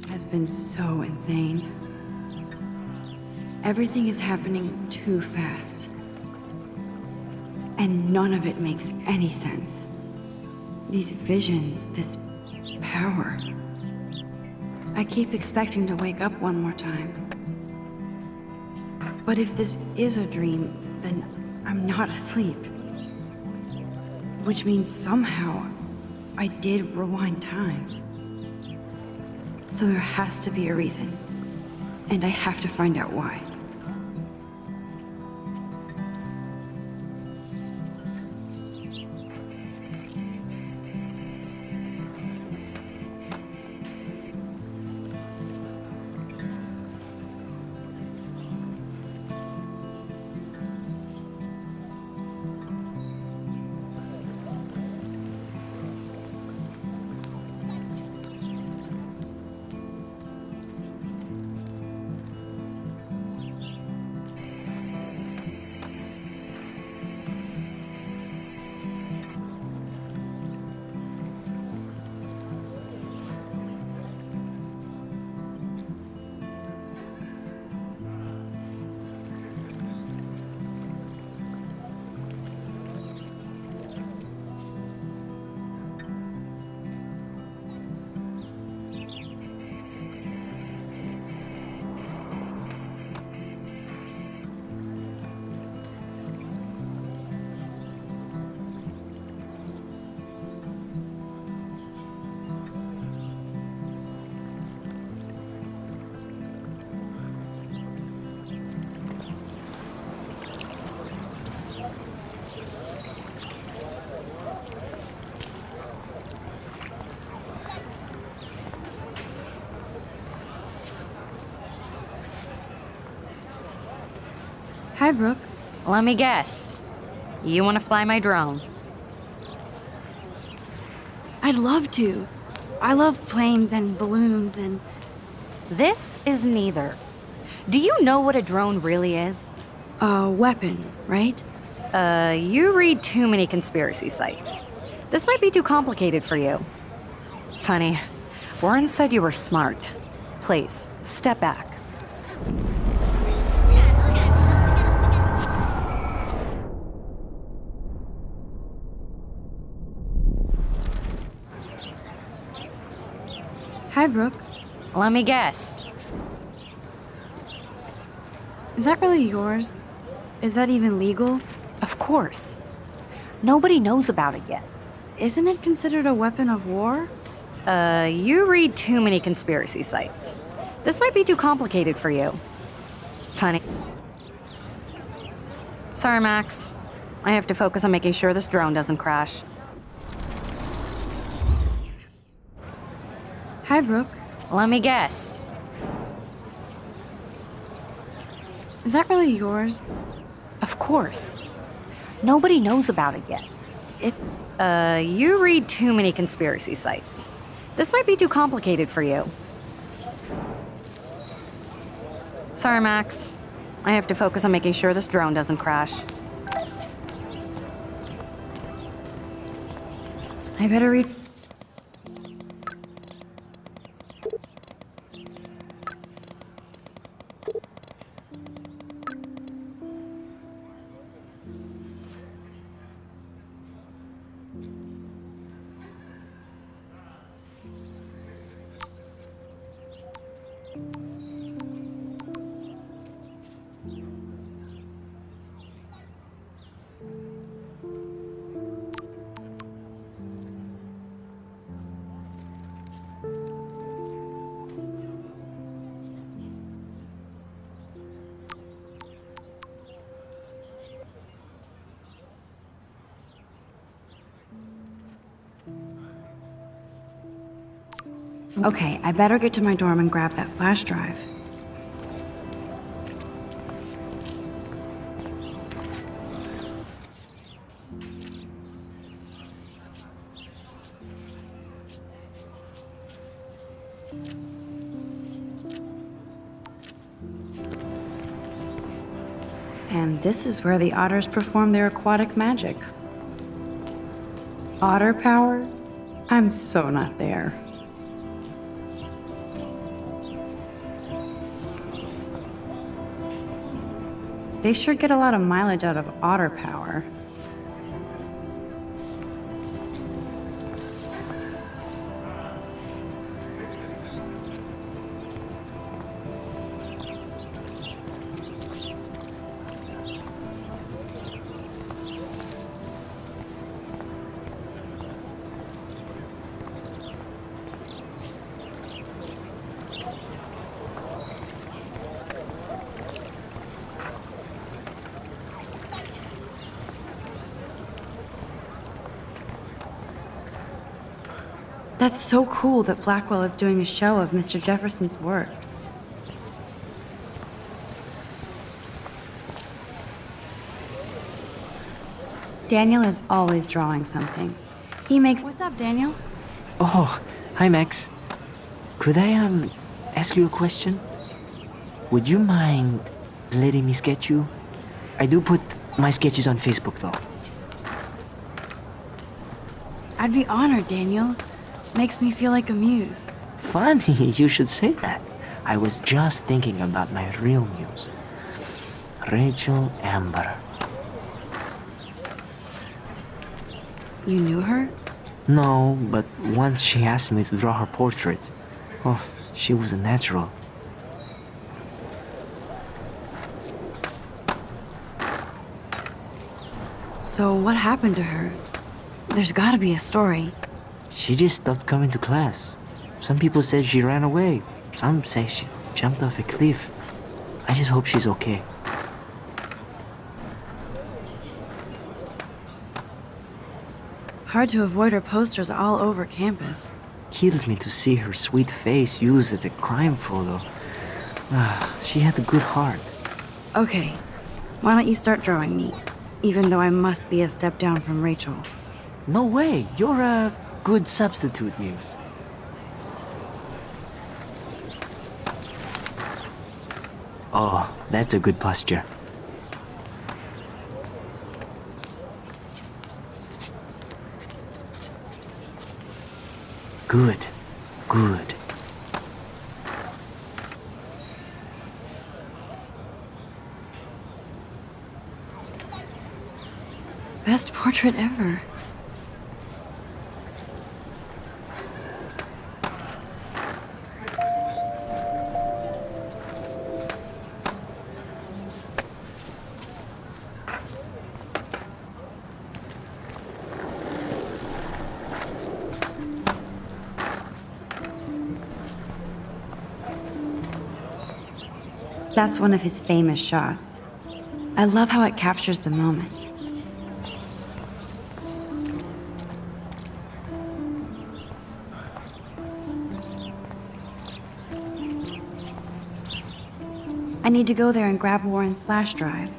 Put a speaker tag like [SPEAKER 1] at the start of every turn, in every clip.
[SPEAKER 1] has been so insane. Everything is happening too fast. And none of it makes any sense. These visions, this power. I keep expecting to wake up one more time. But if this is a dream, then I'm not asleep. Which means somehow I did rewind time. So there has to be a reason. And I have to find out why. Hi, Brooke.
[SPEAKER 2] Let me guess. You want to fly my drone?
[SPEAKER 1] I'd love to. I love planes and balloons and...
[SPEAKER 2] This is neither. Do you know what a drone really is?
[SPEAKER 1] a weapon, right?
[SPEAKER 2] You read too many conspiracy sites. This might be too complicated for you. Funny. Warren said you were smart. Please, step back.
[SPEAKER 1] Hi, Brooke.
[SPEAKER 2] Let me guess.
[SPEAKER 1] Is that really yours? Is that even legal?
[SPEAKER 2] Of course. Nobody knows about it yet.
[SPEAKER 1] Isn't it considered a weapon of war?
[SPEAKER 2] You read too many conspiracy sites. This might be too complicated for you. Funny. Sorry, Max. I have to focus on making sure this drone doesn't crash.
[SPEAKER 1] Hi, Brooke.
[SPEAKER 2] Let me guess.
[SPEAKER 1] Is that really yours?
[SPEAKER 2] Of course. Nobody knows about it yet. You read too many conspiracy sites. This might be too complicated for you. Sorry, Max. I have to focus on making sure this drone doesn't crash.
[SPEAKER 1] I better read... Okay, I better get to my dorm and grab that flash drive. And this is where the otters perform their aquatic magic. Otter power? I'm so not there. They sure get a lot of mileage out of otter power. That's so cool that Blackwell is doing a show of Mr. Jefferson's work. Daniel is always drawing something. He makes... What's up, Daniel?
[SPEAKER 3] Oh, hi Max. Could I, ask you a question? Would you mind letting me sketch you? I do put my sketches on Facebook though.
[SPEAKER 1] I'd be honored, Daniel. Makes me feel like a muse.
[SPEAKER 3] Funny, you should say that. I was just thinking about my real muse. Rachel Amber.
[SPEAKER 1] You knew her?
[SPEAKER 3] No, but once she asked me to draw her portrait. Oh, she was a natural.
[SPEAKER 1] So what happened to her? There's gotta be a story.
[SPEAKER 3] She just stopped coming to class. Some people said she ran away. Some say she jumped off a cliff. I just hope she's okay.
[SPEAKER 1] Hard to avoid her posters all over campus.
[SPEAKER 3] Kills me to see her sweet face used as a crime photo. She had a good heart.
[SPEAKER 1] Okay, why don't you start drawing me? Even though I must be a step down from Rachel.
[SPEAKER 3] No way, you're a good substitute muse. Oh, that's a good posture. Good, good.
[SPEAKER 1] Best portrait ever. That's one of his famous shots. I love how it captures the moment. I need to go there and grab Warren's flash drive.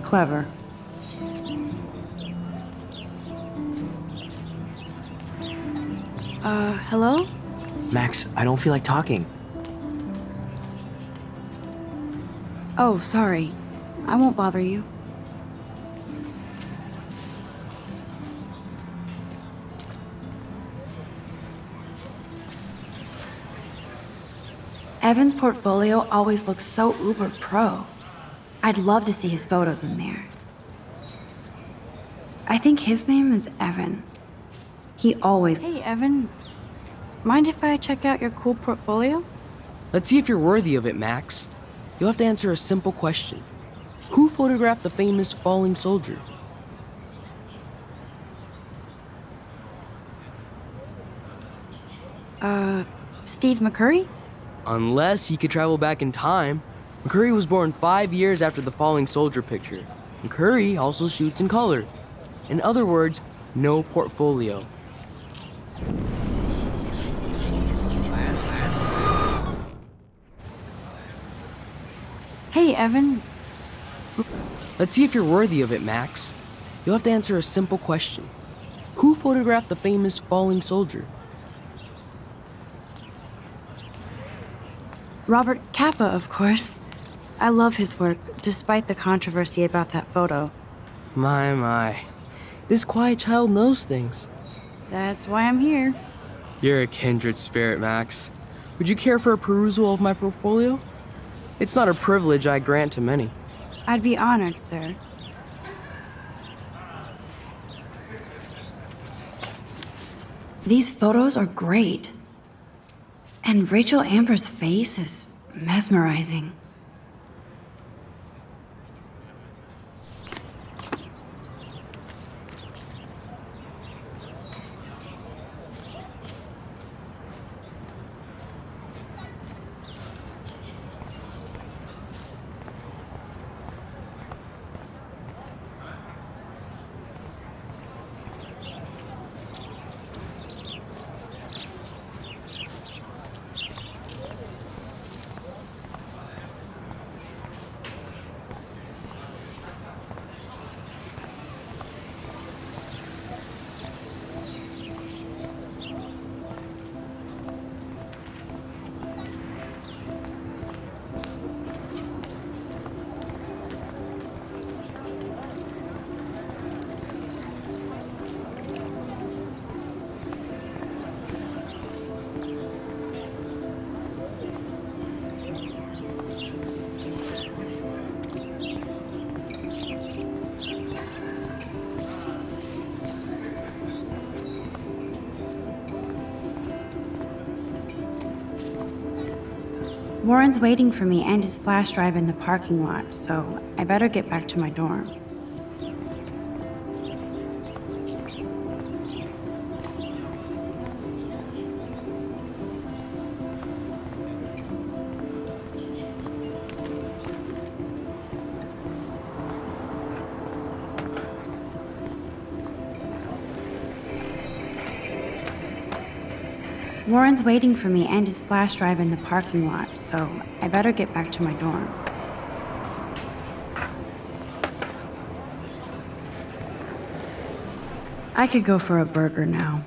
[SPEAKER 1] Clever. Hello?
[SPEAKER 3] Max, I don't feel like talking.
[SPEAKER 1] Oh, sorry. I won't bother you. Evan's portfolio always looks so uber pro. I'd love to see his photos in there. I think his name is Evan. He always... Hey, Evan. Mind if I check out your cool portfolio?
[SPEAKER 4] Let's see if you're worthy of it, Max. You'll have to answer a simple question. Who photographed the famous falling soldier?
[SPEAKER 1] Steve McCurry?
[SPEAKER 4] Unless he could travel back in time. McCurry was born 5 years after the falling soldier picture. McCurry also shoots in color. In other words, no portfolio.
[SPEAKER 1] Hey, Evan.
[SPEAKER 4] Let's see if you're worthy of it, Max. You'll have to answer a simple question. Who photographed the famous falling soldier?
[SPEAKER 1] Robert Capa, of course. I love his work, despite the controversy about that photo.
[SPEAKER 4] My. This quiet child knows things.
[SPEAKER 1] That's why I'm here.
[SPEAKER 4] You're a kindred spirit, Max. Would you care for a perusal of my portfolio? It's not a privilege I grant to many.
[SPEAKER 1] I'd be honored, sir. These photos are great. And Rachel Amber's face is mesmerizing. Warren's waiting for me and his flash drive in the parking lot, so I better get back to my dorm. Warren's waiting for me and his flash drive in the parking lot, so I better get back to my dorm. I could go for a burger now.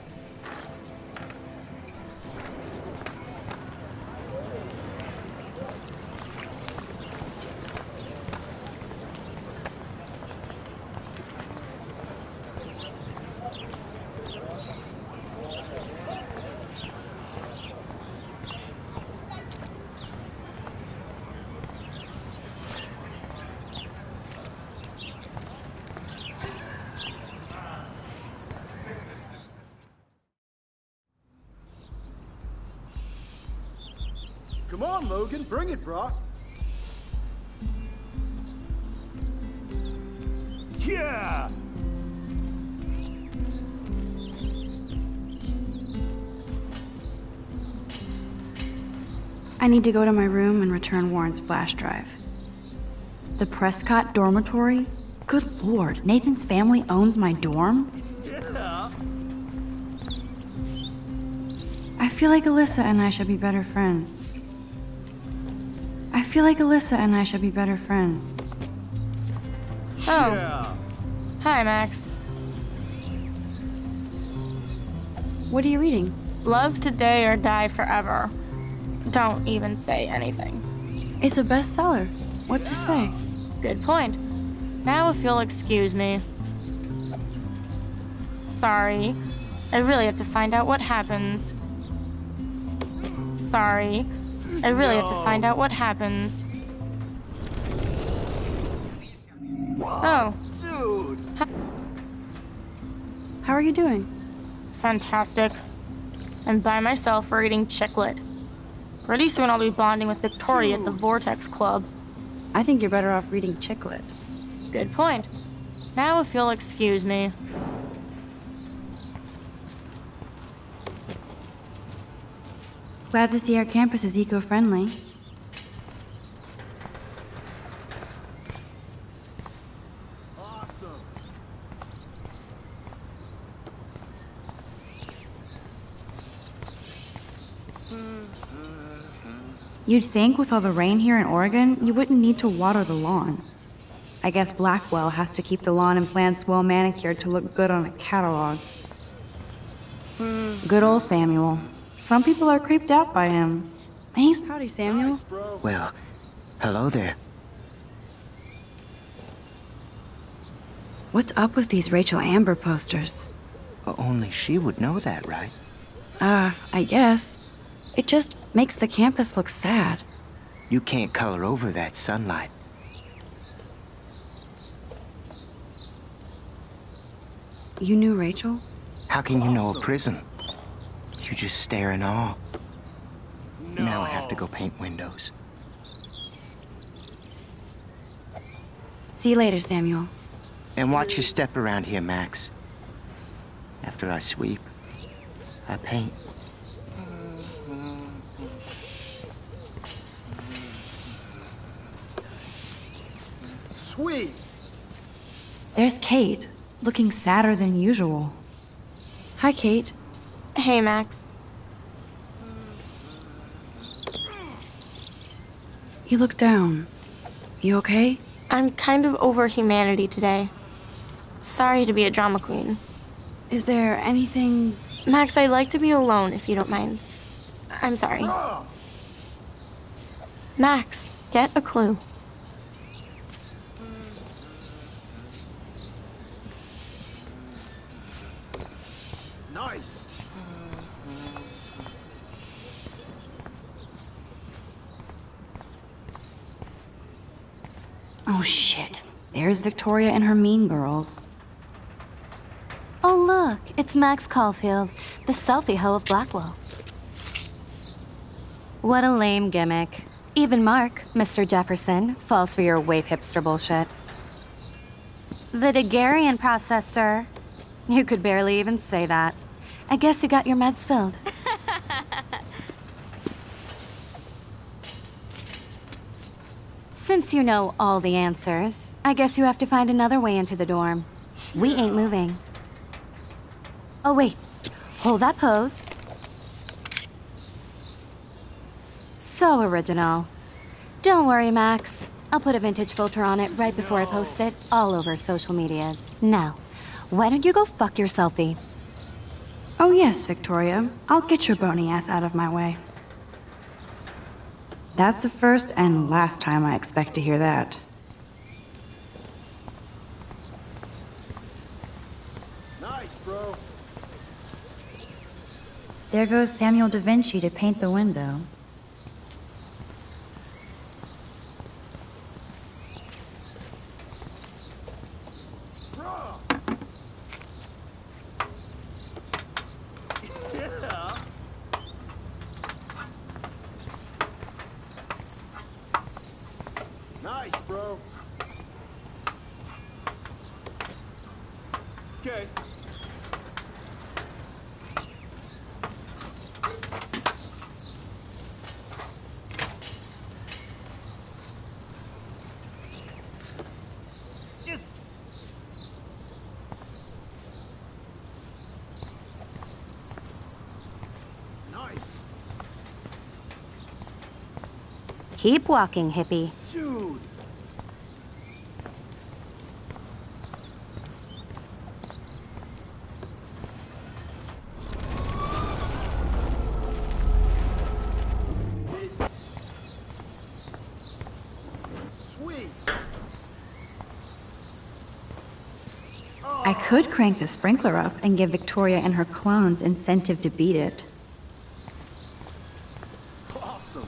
[SPEAKER 5] Come on, Logan, bring it, bro. Yeah!
[SPEAKER 1] I need to go to my room and return Warren's flash drive. The Prescott dormitory? Good lord, Nathan's family owns my dorm?
[SPEAKER 5] Yeah!
[SPEAKER 1] I feel like Alyssa and I should be better friends. I feel like Alyssa and I should be better friends.
[SPEAKER 6] Oh,
[SPEAKER 5] Yeah!
[SPEAKER 6] hi, Max.
[SPEAKER 1] What are you reading?
[SPEAKER 6] Love today or die forever. Don't even say anything.
[SPEAKER 1] It's a bestseller. What to say?
[SPEAKER 6] Good point. Now if you'll excuse me. Sorry. I really have to find out what happens. Sorry. I really have to find out what happens. Oh,
[SPEAKER 5] Dude!
[SPEAKER 1] How are you doing?
[SPEAKER 6] fantastic. I'm by myself reading Chicklet. Pretty soon I'll be bonding with Victoria at the Vortex Club.
[SPEAKER 1] I think you're better off reading Chicklet.
[SPEAKER 6] Good point. Now if you'll excuse me.
[SPEAKER 1] Glad to see our campus is eco-friendly.
[SPEAKER 5] Awesome!
[SPEAKER 1] You'd think with all the rain here in Oregon, you wouldn't need to water the lawn. I guess Blackwell has to keep the lawn and plants well manicured to look good on a catalog. Good old Samuel. Some people are creeped out by him. Howdy, Samuel.
[SPEAKER 5] Nice, bro.
[SPEAKER 3] Well, hello there.
[SPEAKER 1] What's up with these Rachel Amber posters?
[SPEAKER 3] Oh
[SPEAKER 7] Only she would know that, right?
[SPEAKER 1] I guess. It just makes the campus look sad.
[SPEAKER 7] You can't color over that sunlight.
[SPEAKER 1] You knew Rachel?
[SPEAKER 7] How can you know a prism? You just stare in awe. Now I have to go paint windows.
[SPEAKER 1] See you later, Samuel.
[SPEAKER 7] And watch your step around here, Max. After I sweep, I paint.
[SPEAKER 5] Sweet.
[SPEAKER 1] There's Kate, looking sadder than usual. Hi, Kate.
[SPEAKER 6] Hey, Max.
[SPEAKER 1] You look down. You okay?
[SPEAKER 6] I'm kind of over humanity today. Sorry to be a drama queen.
[SPEAKER 1] Is there anything...
[SPEAKER 6] Max, I'd like to be alone if you don't mind. I'm sorry. Max, get a clue.
[SPEAKER 5] Nice.
[SPEAKER 1] Oh, shit. There's Victoria and her mean girls.
[SPEAKER 2] Oh, look, it's Max Caulfield, the selfie hoe of Blackwell. What a lame gimmick. Even Mark, Mr. Jefferson, falls for your waif hipster bullshit. The Daguerrean process, sir. You could barely even say that. I guess you got your meds filled. Since you know all the answers, I guess you have to find another way into the dorm. We ain't moving. Oh, wait. Hold that pose. So original. Don't worry, Max. I'll put a vintage filter on it right before I post it all over social medias. Now, why don't you go fuck your selfie?
[SPEAKER 1] Oh, yes, Victoria. I'll get your bony ass out of my way. That's the first and last time I expect to hear that.
[SPEAKER 5] Nice, bro.
[SPEAKER 1] There goes Samuel da Vinci to paint the window.
[SPEAKER 5] Yeah. Nice, bro. Okay. Just nice.
[SPEAKER 2] Keep walking, hippie.
[SPEAKER 5] Dude. Sweet.
[SPEAKER 1] I could crank the sprinkler up and give Victoria and her clones incentive to beat it.
[SPEAKER 5] Awesome.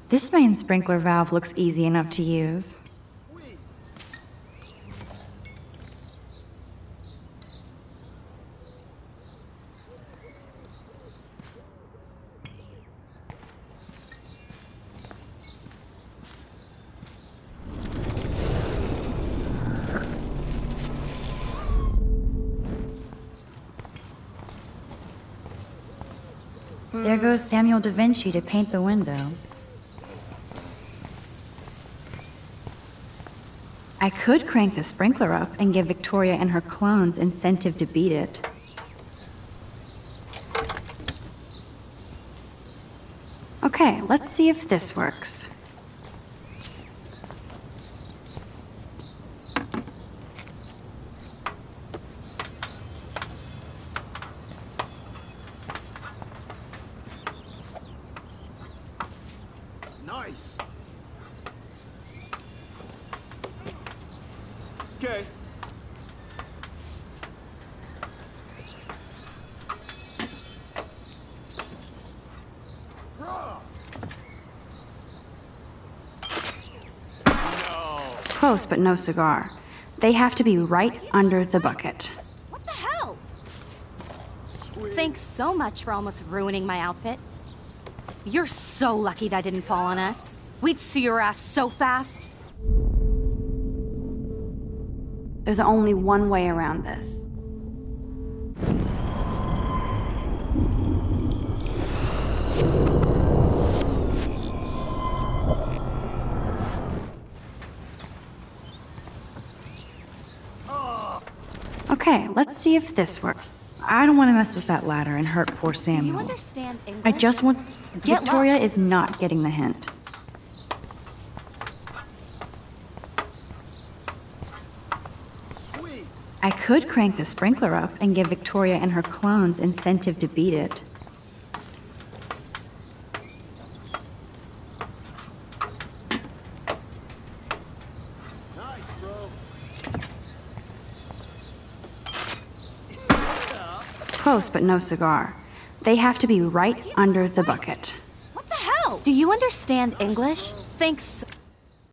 [SPEAKER 1] This main sprinkler valve looks easy enough to use.
[SPEAKER 5] Sweet.
[SPEAKER 1] There goes Samuel da Vinci to paint the window. I could crank the sprinkler up and give Victoria and her clones incentive to beat it. Okay, let's see if this works.
[SPEAKER 5] Nice. Nice. Okay.
[SPEAKER 1] Close, but no cigar. They have to be right under the bucket.
[SPEAKER 2] What the hell?
[SPEAKER 5] Sweet.
[SPEAKER 2] Thanks so much for almost ruining my outfit. You're so lucky that didn't fall on us. We'd see your ass so fast.
[SPEAKER 1] There's only one way around this. Okay, let's see if this works. I don't want to mess with that ladder and hurt poor
[SPEAKER 2] Do you
[SPEAKER 1] Samuel.
[SPEAKER 2] understand English?
[SPEAKER 1] I just want...
[SPEAKER 2] Get
[SPEAKER 1] Victoria
[SPEAKER 2] lost.
[SPEAKER 1] is not getting the hint.
[SPEAKER 5] Sweet.
[SPEAKER 1] I could crank the sprinkler up and give Victoria and her clones incentive to beat it.
[SPEAKER 5] Nice, bro.
[SPEAKER 1] Close, but no cigar. They have to be right under the bucket.
[SPEAKER 2] What the hell? Do you understand English? Thanks.